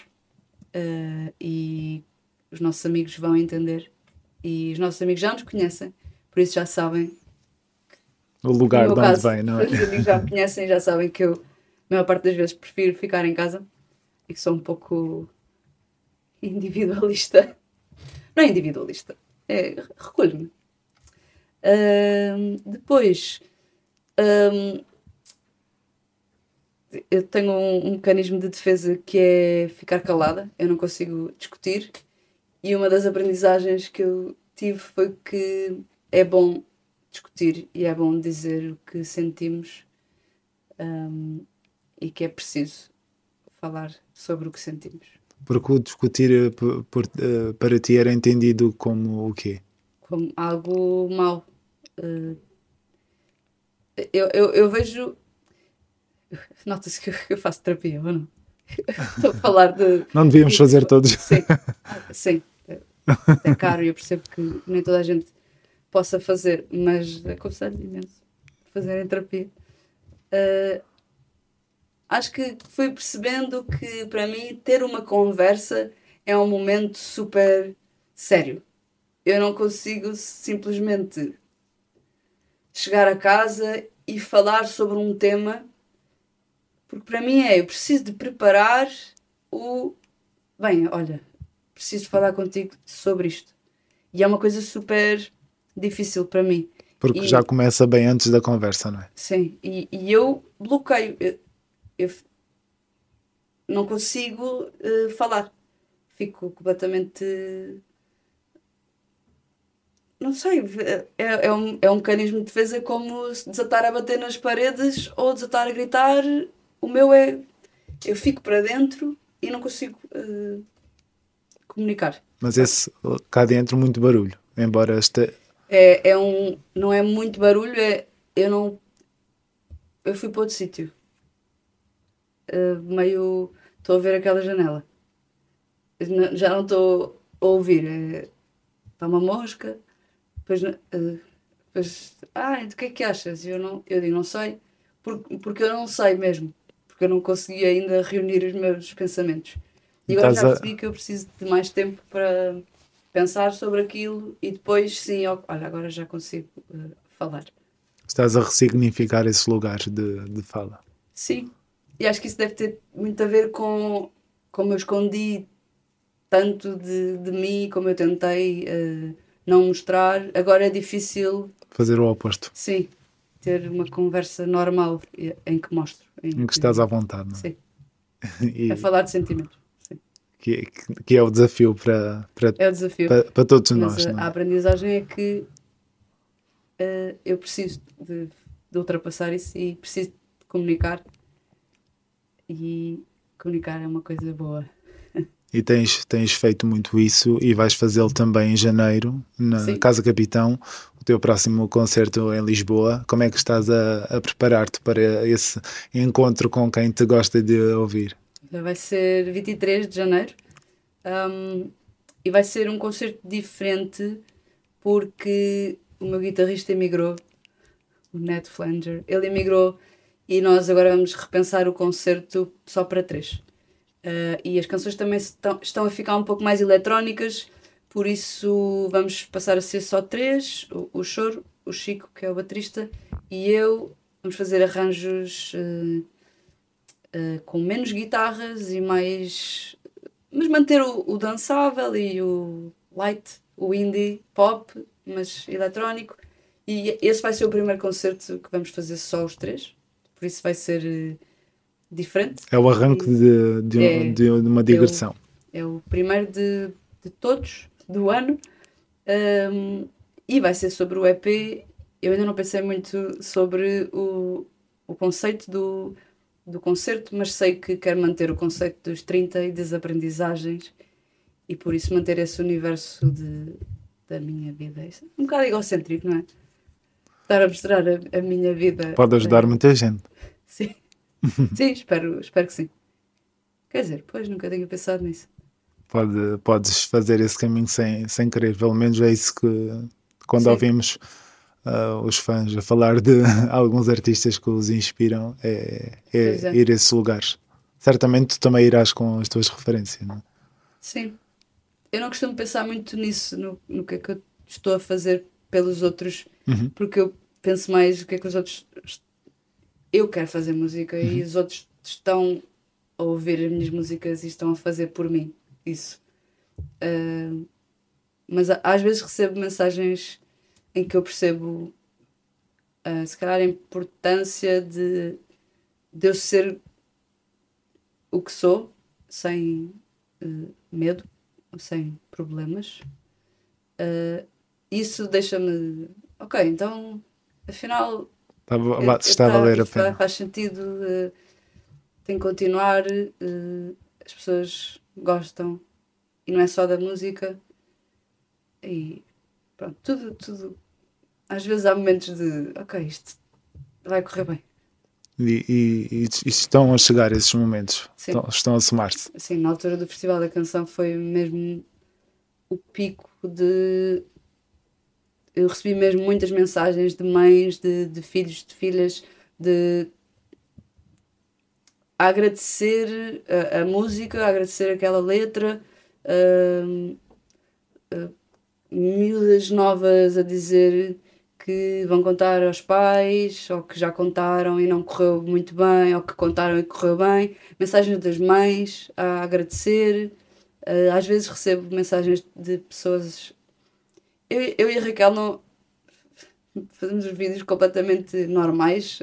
e os nossos amigos vão entender e os nossos amigos já nos conhecem, por isso já sabem o lugar de onde vem, não é? Os amigos já me conhecem e já sabem que eu, a maior parte das vezes, prefiro ficar em casa e que sou um pouco individualista. Não é individualista, recolho-me. Depois, eu tenho um mecanismo de defesa que é ficar calada, eu não consigo discutir. E uma das aprendizagens que eu tive foi que é bom discutir e é bom dizer o que sentimos e que é preciso falar sobre o que sentimos. Porque o discutir para ti era entendido como o quê? Como algo mau. Eu vejo... Nota-se que eu faço terapia, ou não? Estou a falar de... Não devíamos fazer todos. Sim. É caro e eu percebo que nem toda a gente possa fazer, mas aconselho imenso fazerem terapia. Acho que fui percebendo que para mim ter uma conversa é um momento super sério. Eu não consigo simplesmente chegar a casa e falar sobre um tema, porque para mim eu preciso de preparar bem, olha, preciso falar contigo sobre isto. E é uma coisa super difícil para mim. Porque já começa bem antes da conversa, não é? Sim, e eu bloqueio. Eu não consigo falar. Fico completamente... Não sei, é um mecanismo de defesa como se desatar a bater nas paredes ou desatar a gritar. O meu é... Eu fico para dentro e não consigo comunicar. Mas esse cá dentro muito barulho, embora esta... Não é muito barulho, eu fui para outro sítio. Meio... Estou a ver aquela janela. Já não estou a ouvir. Está uma mosca. Depois o que é que achas? Eu digo, não sei. Porque eu não sei mesmo. Porque eu não consegui ainda reunir os meus pensamentos. E agora já percebi que eu preciso de mais tempo para pensar sobre aquilo e depois, sim, olha, agora já consigo falar. Estás a ressignificar esses lugares de fala. Sim. E acho que isso deve ter muito a ver com como eu escondi tanto de mim, como eu tentei não mostrar. Agora é difícil, Fazer o oposto, sim, ter uma conversa normal em que mostro. em que estás à vontade, não é? Sim, E, a falar de sentimentos. Sim. que é o desafio para É o desafio. para todos Mas nós, não a é? aprendizagem é que eu preciso de ultrapassar isso e preciso de comunicar. E comunicar é uma coisa boa. E tens feito muito isso e vais fazê-lo também em janeiro, na Sim. Casa Capitão, o teu próximo concerto em Lisboa. Como é que estás a preparar-te para esse encontro com quem te gosta de ouvir? Vai ser 23 de janeiro. E vai ser um concerto diferente porque o meu guitarrista emigrou, o Ned Flanger. Ele emigrou e nós agora vamos repensar o concerto só para 3. E as canções também estão a ficar um pouco mais eletrónicas, por isso vamos passar a ser só 3. O Choro, o Chico, que é o baterista, e eu. Vamos fazer arranjos com menos guitarras e mais... Mas manter o dançável e o light, o indie pop, mas eletrónico. E esse vai ser o primeiro concerto que vamos fazer só os 3. Por isso vai ser diferente. É o arranque de uma digressão. É o primeiro de todos, do ano. E vai ser sobre o EP. Eu ainda não pensei muito sobre o conceito do concerto, mas sei que quero manter o conceito dos 30 e das aprendizagens e por isso manter esse universo da minha vida. Isso é um bocado egocêntrico, não é? Estar a mostrar a minha vida. Pode ajudar muita gente. Sim, sim, espero que sim. Quer dizer, pois nunca tinha pensado nisso. Podes fazer esse caminho sem querer. Pelo menos é isso que, quando Sim. ouvimos os fãs a falar de alguns artistas que os inspiram, é ir a esses lugares. Certamente tu também irás com as tuas referências, não é? Sim. Eu não costumo pensar muito nisso, no que é que eu estou a fazer pelos outros, porque eu penso mais o que é que os outros... Eu quero fazer música e os outros estão a ouvir as minhas músicas e estão a fazer por mim isso. Mas às vezes recebo mensagens em que eu percebo se calhar a importância de eu ser o que sou, sem medo, sem problemas. Isso deixa-me... Ok, então, afinal... Está a valer a pena. Faz sentido, tem que continuar, as pessoas gostam e não é só da música e pronto, tudo. Às vezes há momentos de ok, isto vai correr bem. E estão a chegar esses momentos. Estão a somar-se. Sim, na altura do Festival da Canção foi mesmo o pico de... Eu recebi mesmo muitas mensagens de mães, de filhos, de filhas, a agradecer a música, a agradecer aquela letra, miúdas novas a dizer que vão contar aos pais, ou que já contaram e não correu muito bem, ou que contaram e correu bem, mensagens das mães a agradecer. Às vezes recebo mensagens de pessoas... Eu e a Raquel não fazemos os vídeos completamente normais,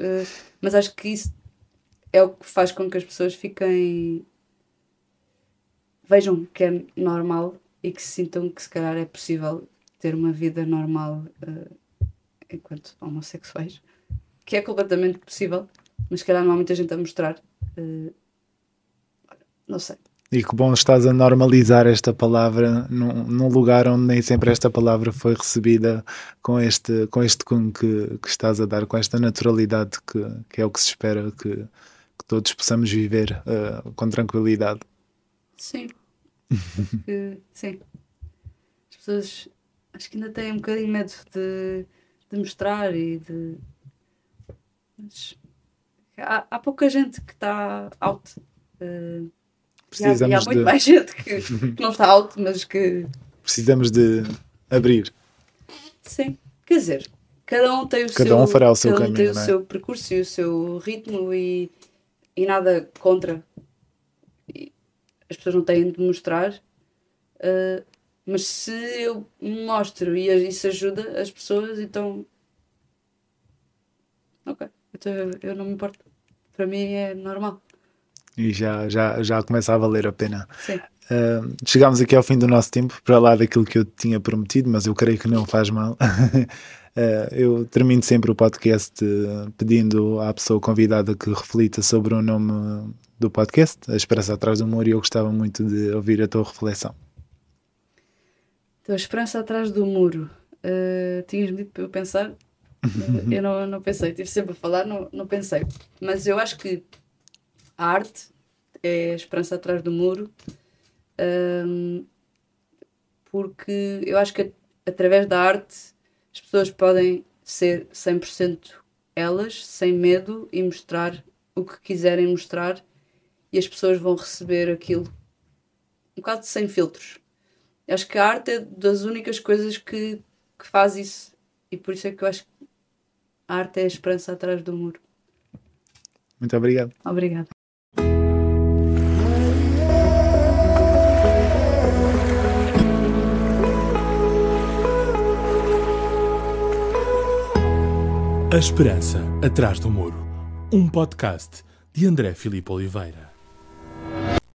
mas acho que isso é o que faz com que as pessoas vejam que é normal e que se sintam que se calhar é possível ter uma vida normal enquanto homossexuais, que é completamente possível, mas se calhar não há muita gente a mostrar. Não sei. E que bom estás a normalizar esta palavra num lugar onde nem sempre esta palavra foi recebida com este cunho que estás a dar, com esta naturalidade que é o que se espera que todos possamos viver com tranquilidade. Sim. Sim. As pessoas acho que ainda têm um bocadinho medo de mostrar e de... Mas há pouca gente que está out. E há muito mais gente que não está alto, mas que... Precisamos de abrir. Sim, quer dizer, cada um tem o cada um fará o seu caminho, tem o não é? seu percurso e o seu ritmo e e nada contra. As pessoas não têm de mostrar, mas se eu mostro e isso ajuda as pessoas, então ok, então eu não me importo. Para mim é normal. E já começa a valer a pena. Sim. Chegámos aqui ao fim do nosso tempo, para lá daquilo que eu tinha prometido, mas eu creio que não faz mal. Eu termino sempre o podcast pedindo à pessoa convidada que reflita sobre o nome do podcast, A Esperança Atrás do Muro, e eu gostava muito de ouvir a tua reflexão. Então, A Esperança Atrás do Muro. Tinhas-me dito para eu pensar? Eu não pensei, estive sempre a falar, não pensei. Mas eu acho que a arte é a esperança atrás do muro, porque eu acho que através da arte as pessoas podem ser 100% elas, sem medo, e mostrar o que quiserem mostrar, e as pessoas vão receber aquilo um bocado sem filtros. Eu acho que a arte é das únicas coisas que faz isso, e por isso é que eu acho que a arte é a esperança atrás do muro. Muito obrigado. Obrigada. A Esperança Atrás do Muro, um podcast de André Filipe Oliveira.